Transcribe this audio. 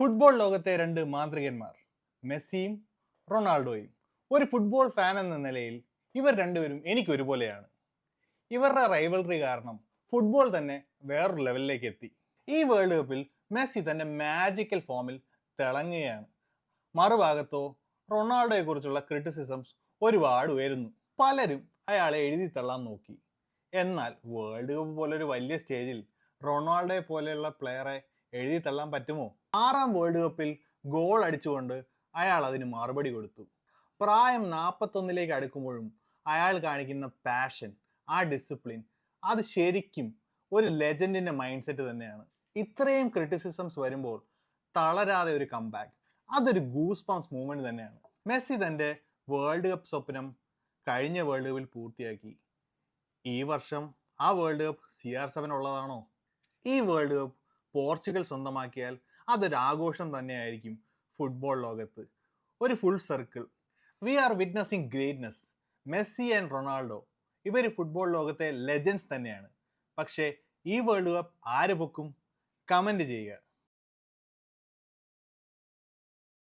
Football ലോകത്തെ രണ്ട് മാന്ത്രികന്മാർ മെസ്സിയും റൊണാൾഡോയും. ഒരു ഫുട്ബോൾ ഫാൻ എന്ന നിലയിൽ ഇവർ രണ്ടുപേരും എനിക്ക് ഒരുപോലെയാണ്. ഇവരുടെ റൈവൽറി കാരണം ഫുട്ബോൾ തന്നെ വേറൊരു ലെവലിലേക്ക് എത്തി. ഈ വേൾഡ് കപ്പിൽ മെസ്സി തന്റെ മാജിക്കൽ ഫോമിൽ തിളങ്ങുകയാണ്. മറുഭാഗത്തോ റൊണാൾഡോയെ കുറിച്ചുള്ള ക്രിറ്റിസിസംസ് ഒരുപാട് ഉയരുന്നു. പലരും അയാളെ എഴുതി തള്ളാൻ നോക്കി. എന്നാൽ വേൾഡ് കപ്പ് പോലൊരു വലിയ സ്റ്റേജിൽ റൊണാൾഡോയെ പോലെയുള്ള പ്ലെയറെ എഴുതി തള്ളാൻ പറ്റുമോ? ആറാം വേൾഡ് കപ്പിൽ ഗോൾ അടിച്ചുകൊണ്ട് അയാൾ അതിന് മറുപടി കൊടുത്തു. പ്രായം 41 അടുക്കുമ്പോഴും അയാൾ കാണിക്കുന്ന പാഷൻ, ആ ഡിസിപ്ലിൻ, അത് ശരിക്കും ഒരു ലെജൻഡിന്റെ മൈൻഡ് സെറ്റ് തന്നെയാണ്. ഇത്രയും ക്രിറ്റിസിസംസ് വരുമ്പോൾ തളരാതെ ഒരു കംബാക്ക്, അതൊരു ഗൂസ് പംസ് മൂവ്മെന്റ് തന്നെയാണ്. മെസ്സി തന്റെ വേൾഡ് കപ്പ് സ്വപ്നം കഴിഞ്ഞ വേൾഡ് കപ്പിൽ പൂർത്തിയാക്കി. ഈ വർഷം ആ വേൾഡ് കപ്പ് CR7 ഉള്ളതാണോ? ഈ വേൾഡ് കപ്പ് പോർച്ചുഗൽ സ്വന്തമാക്കിയാൽ അതൊരു ആഘോഷം തന്നെയായിരിക്കും ഫുട്ബോൾ ലോകത്ത്. ഒരു full circle. We are witnessing greatness. Messi and Ronaldo ഇവർ ഫുട്ബോൾ ലോകത്തെ ലെജൻഡ്സ് തന്നെയാണ്. പക്ഷേ ഈ വേൾഡ് കപ്പ് ആര് പൊക്കും? കമൻറ്റ് ചെയ്യുക.